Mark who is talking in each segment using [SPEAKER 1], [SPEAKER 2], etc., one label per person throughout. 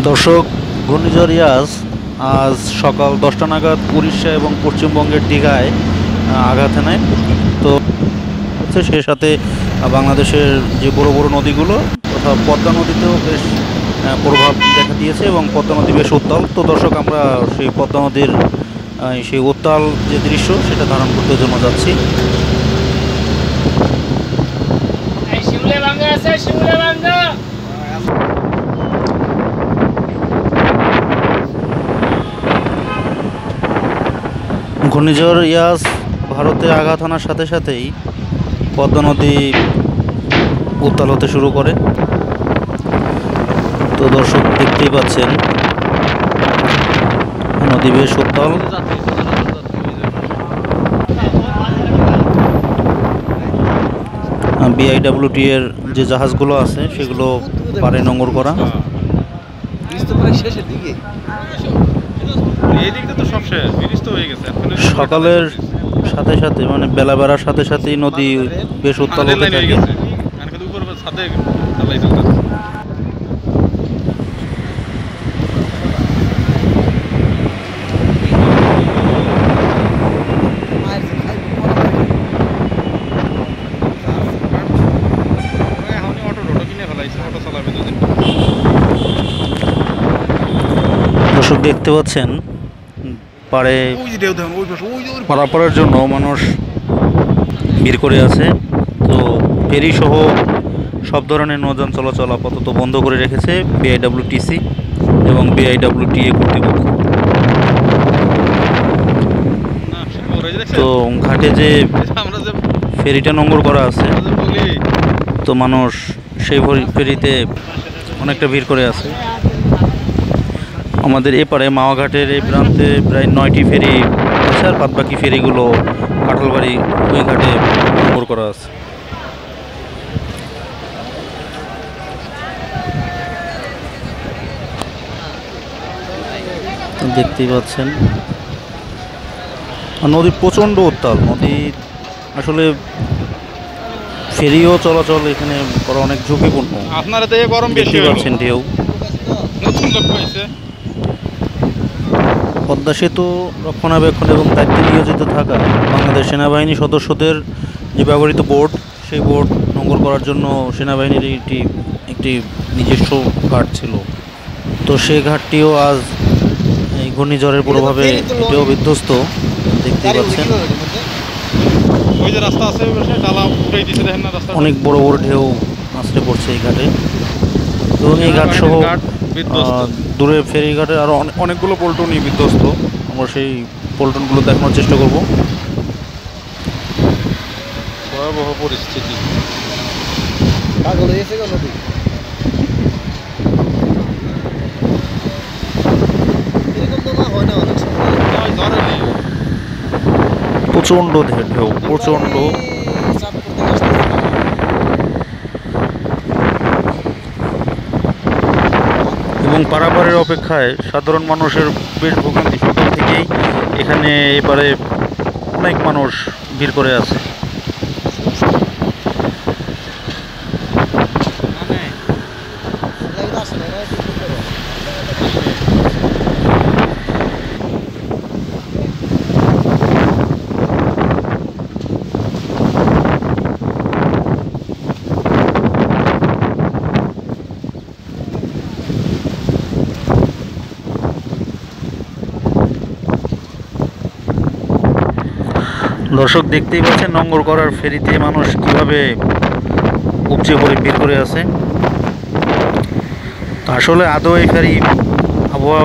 [SPEAKER 1] দর্শক, ঘূর্ণিঝড় ইয়াস আজ সকাল 10টা নাগাদ উড়িষ্যা এবং পশ্চিমবঙ্গের দীঘায় আঘাত হানে। তো হচ্ছে সে সাথে বাংলাদেশের যে বড় বড় নদীগুলো তথা পদ্মা নদীতেও বেশ প্রভাব দেখা দিয়েছে এবং পদ্মা নদী বেশ উত্তাল। তো দর্শক, আমরা সেই পদ্মা নদীর সেই উত্তাল যে দৃশ্য সেটা ধারণ করতে জন্য যাচ্ছি। ঘূর্ণিঝড় ইয়াস ভারতে আঘাত হানার সাথে সাথেই পদ্মা নদী উত্তাল হতে শুরু করে। তো দর্শক, দেখতেই পাচ্ছেন নদী বেশ উত্তাল। বিআইডব্লিউটি এর যে জাহাজগুলো আছে সেগুলো পারে নোঙর করা। সকালের সাথে সাথে মানে বেলা বেড়ার সাথে সাথেই নদী বেশ উত্তাল হতে থাকে। দর্শক, দেখতে পাচ্ছেন পাড়ে পারাপারের জন্য মানুষ ভিড় করে আছে। তো ফেরি সহ সব ধরনের নৌযান চলাচল আপাতত বন্ধ করে রেখেছে বিআইডব্লিউটিসি এবং বিআইডব্লিউটিএ কর্তৃপক্ষ। তো ঘাটে যে ফেরিটা নোঙর করা আছে, তো মানুষ সেই ফেরিতে অনেকটা ভিড় করে আছে। আমাদের এপারে মাওয়াঘাটের এই প্রান্তে প্রায় 9টি ফেরি আছে, আর বাদবাকি ফেরিগুলো কাঁঠালবাড়ি ওই ঘাটে নোঙর করা আছে। দেখতেই পাচ্ছেন নদী প্রচণ্ড উত্তাল। নদী আসলে ফেরিও চলাচল এখানে করা অনেক ঝুঁকিপূর্ণ।
[SPEAKER 2] আপনারা তো গরম বেশি
[SPEAKER 1] পাচ্ছেন ঢেউ।
[SPEAKER 2] নতুন লোক হয়েছে।
[SPEAKER 1] পদ্মা সেতু রক্ষণাবেক্ষণ এবং দায়িত্বে নিয়োজিত থাকা বাংলাদেশ সেনাবাহিনী সদস্যদের যে ব্যবহৃত বোট, সেই বোট নোঙর করার জন্য সেনাবাহিনীর একটি নিজস্ব ঘাট ছিল। তো সেই ঘাটটিও আজ এই ঘূর্ণিঝড়ের প্রভাবে এটিও বিধ্বস্ত। দেখতেই পাচ্ছেন অনেক বড় বড় ঢেউ আসতে পড়ছে এই ঘাটে। এবং এই ঘাট সহ দূরে ফেরিঘাটে আরও অনেকগুলো পল্টনই বিধ্বস্ত। আমরা সেই পল্টনগুলো দেখানোর চেষ্টা করব।
[SPEAKER 2] ভয়াবহ পরিস্থিতি।
[SPEAKER 1] প্রচণ্ড ঢেউ, প্রচণ্ড। এবং পারাপারের অপেক্ষায় সাধারণ মানুষের বেশ ভোগান্তি। সকাল থেকেই এখানে এবারে অনেক মানুষ ভিড় করে আছে। দর্শক, দেখতেই পাচ্ছেন নোঙর করার ফেরিতে মানুষ কিভাবে উপচে পড়ে ভিড় করে আছে। আসলে আদৌ এই ফেরি আবহাওয়া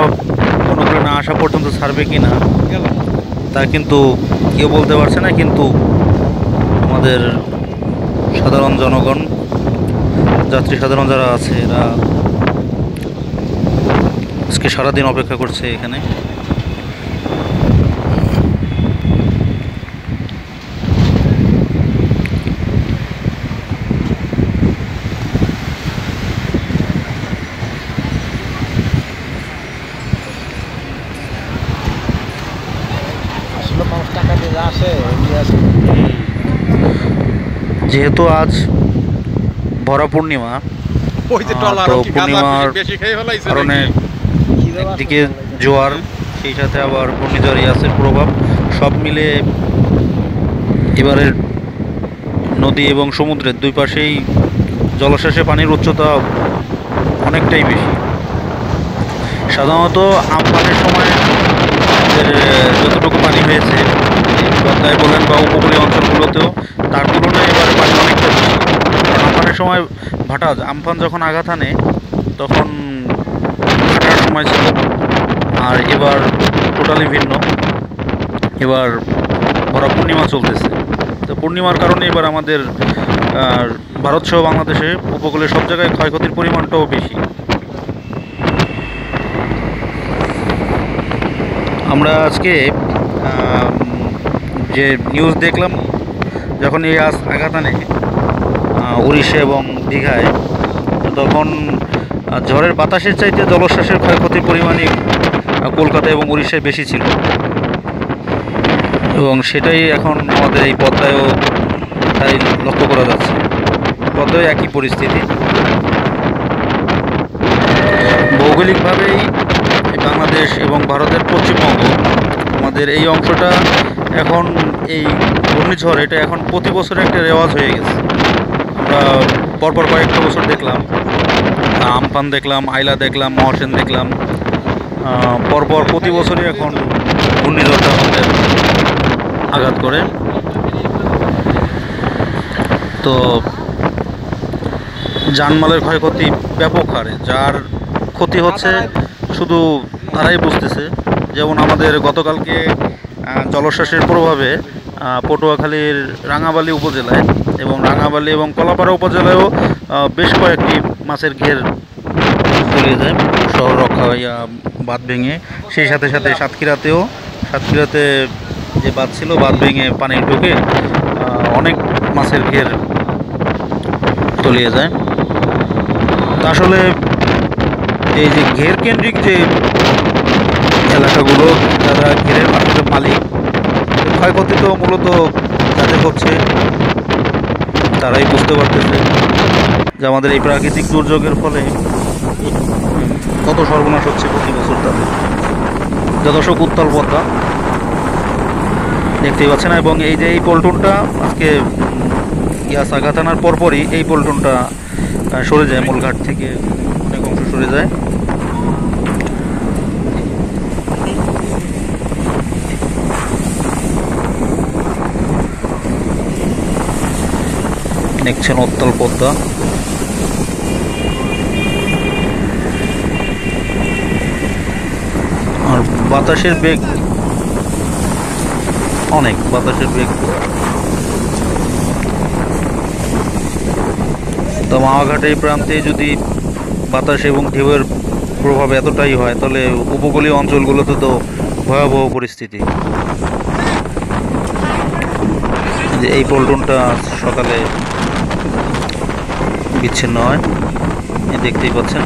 [SPEAKER 1] অনুকূলে না আসা পর্যন্ত ছাড়বে কিনা তা কিন্তু কেউ বলতে পারছে না। কিন্তু আমাদের সাধারণ জনগণ, যাত্রী সাধারণ যারা আছে, এরা আজকে সারাদিন অপেক্ষা করছে এখানে। যেহেতু আজ ভরা পূর্ণিমা, তো পূর্ণিমার কারণে একদিকে জোয়ার, সেই সাথে আবার ঘূর্ণিঝড় ইয়াসের প্রভাব, সব মিলে এবারের নদী এবং সমুদ্রের দুই পাশেই জলশ্বাসে পানির উচ্চতা অনেকটাই বেশি। সাধারণত আমফানের সময় আমাদের যতটুকু পানি হয়েছে পদ্মায় বলেন বা উপকূলীয় অঞ্চলগুলোতেও, তার তুলনায় এবার পানি অনেকটা বেশি। আমফানের সময় আমফান যখন আঘাত আনে তখন ভাটার সময় ছিল, আর এবার টোটালি ভিন্ন। এবার ভরা পূর্ণিমা চলতেছে, তো পূর্ণিমার কারণে এবার আমাদের ভারতসহ বাংলাদেশে উপকূলে সব জায়গায় ক্ষয়ক্ষতির পরিমাণটাও বেশি। আমরা আজকে যে নিউজ দেখলাম, যখন এই আঘাত আনে উড়িষ্যা এবং দীঘায়, তখন ঝড়ের বাতাসের চাইতে জলোচ্ছ্বাসের ক্ষয়ক্ষতির পরিমাণই কলকাতা এবং উড়িষ্যায় বেশি ছিল, এবং সেটাই এখন আমাদের এই পদ্মায়ও তাই লক্ষ্য করা যাচ্ছে। পদ্মায় একই পরিস্থিতি। ভৌগোলিকভাবেই বাংলাদেশ এবং ভারতের পশ্চিমবঙ্গ, আমাদের এই অংশটা এখন এই ঘূর্ণিঝড়, এটা এখন প্রতি বছর একটা রেওয়াজ হয়ে গেছে। আমরা পরপর কয়েকটা বছর দেখলাম, আমফান দেখলাম, আইলা দেখলাম, মহাসেন দেখলাম, পরপর প্রতি বছরই এখন ঘূর্ণিঝড়টা আমাদের আঘাত করে। তো জানমালের ক্ষয়ক্ষতি ব্যাপক হারে, যার ক্ষতি হচ্ছে শুধু তারাই বুঝতেছে। যেমন আমাদের গতকালকে জলোচ্ছ্বাসের প্রভাবে পটুয়াখালীর রাঙাবালি উপজেলায় এবং রাঙাবালি এবং কলাপাড়া উপজেলায়ও বেশ কয়েকটি মাছের ঘের তলিয়ে যায়, শহর রক্ষা হইয়া বাঁধ ভেঙে। সেই সাথে সাথে সাতক্ষীরাতে যে বাঁধ ছিল, বাঁধ ভেঙে পানি ঢুকে অনেক মাছের ঘের তলিয়ে যায়। তা আসলে এই যে ঘের কেন্দ্রিক যে এলাকাগুলো, যারা ঘেরের আসলে মালিক, ক্ষয়ক্ষতি তো মূলত যাদের হচ্ছে তারাই বুঝতে পারতেছে যে আমাদের এই প্রাকৃতিক দুর্যোগের ফলে কত সর্বনাশ হচ্ছে প্রতি বছর তাদের। যথেষ্ট উত্তাল পদ্মা দেখতেই পাচ্ছেন, এবং এই যে এই পল্টনটা আজকে ইয়াস আঘাত আনার পরপরই এই পল্টনটা সরে যায়, মূলঘাট থেকে অনেক অংশ সরে যায়। দেখছেন উত্তাল পদ্মা। আর বাতাসের বেগ অনেক, বাতাসের বেগ। তো মাওয়াঘাট এই প্রান্তে যদি বাতাস এবং ঢেউয়ের প্রভাব এতটাই হয়, তাহলে উপকূলীয় অঞ্চলগুলোতে তো ভয়াবহ পরিস্থিতি। যে এই পল্টনটা সকালে বিচ্ছিন্ন হয়, দেখতেই পাচ্ছেন।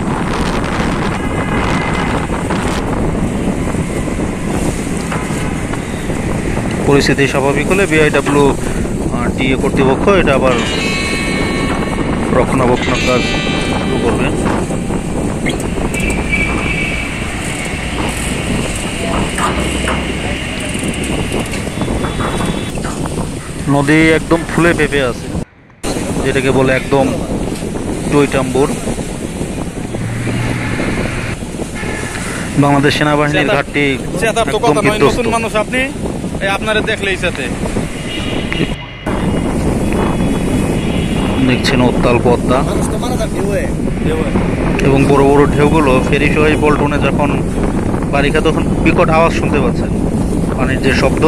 [SPEAKER 1] পরিস্থিতি স্বাভাবিক হলে বিআইডব্লিউটিএ কর্তৃপক্ষ এটা আবার রক্ষণাবেক্ষণ কাজ শুরু করবে। নদী একদম ফুলে ফেঁপে আছে, যেটাকে বলে একদম টইটাম্বুর। বাংলাদেশ সেনাবাহিনীর ঘাটটি একদম বিধ্বস্ত।
[SPEAKER 2] মানুষ আপনি আপনারা দেখলেই সাথে
[SPEAKER 1] দেখছেন উত্তাল পদ্মা, এবং বড় বড় ঢেউগুলো ফেরি সহ পল্টনে যখন বাড়ি খায় তখন বিকট আওয়াজ শুনতে পাচ্ছেন, পানির যে শব্দ।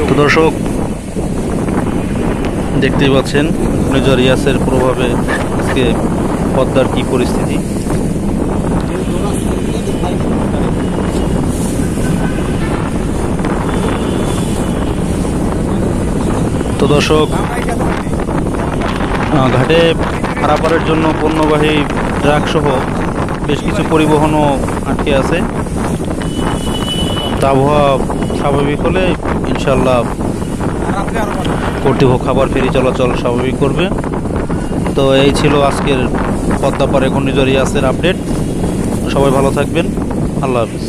[SPEAKER 1] তো দর্শক দেখতেই পাচ্ছেন ঘূর্ণিঝড় ইয়াসের প্রভাবে আজকে পদ্মার কি পরিস্থিতি। তো দর্শক, ঘাটে পারাপারের জন্য পণ্যবাহী ট্রাক সহ বেশ কিছু পরিবহনও আটকে আছে। আবহাওয়া স্বাভাবিক হলে ইনশাল্লাহ কর্তৃপক্ষ আবার ফেরি চলাচল স্বাভাবিক করবে। তো এই ছিল আজকের পদ্মাপাড়ে ঘূর্ণিঝড় ইয়াসের আপডেট। সবাই ভালো থাকবেন। আল্লাহ হাফিজ।